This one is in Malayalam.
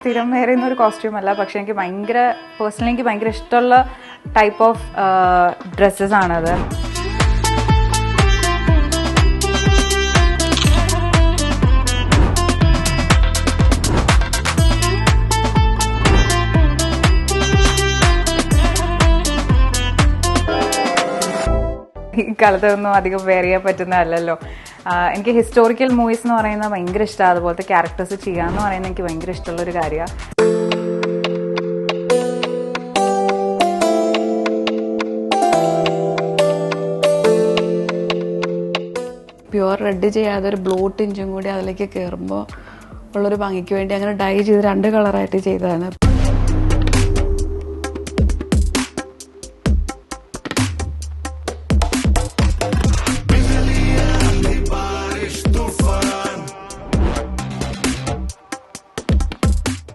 സ്ഥിരം വെയർ ചെയ്യുന്ന ഒരു കോസ്റ്റ്യൂം അല്ല, പക്ഷെ എനിക്ക് പേഴ്സണലി എനിക്ക് ഭയങ്കര ഇഷ്ടമുള്ള ടൈപ്പ് ഓഫ് ഡ്രസ്സസ് ആണത്. ഈ കാലത്തൊന്നും അധികം വെയർ ചെയ്യാൻ പറ്റുന്നതല്ലല്ലോ. എനിക്ക് ഹിസ്റ്റോറിക്കൽ മൂവീസ് എന്ന് പറയുന്നത് ഭയങ്കര ഇഷ്ടമാണ്. അതുപോലത്തെ ക്യാരക്ടേഴ്സ് ചെയ്യാന്ന് പറയുന്നത് എനിക്ക് ഭയങ്കര ഇഷ്ടമുള്ളൊരു കാര്യമാണ്. പ്യുവർ റെഡ് ചെയ്യാതെ ഒരു ബ്ലൂ ടിഞ്ചും കൂടി അതിലേക്ക് കയറുമ്പോൾ ഉള്ളൊരു ഭംഗിക്ക് വേണ്ടി അങ്ങനെ ഡൈ ചെയ്ത് 2 കളറായിട്ട് ചെയ്തതാണ്.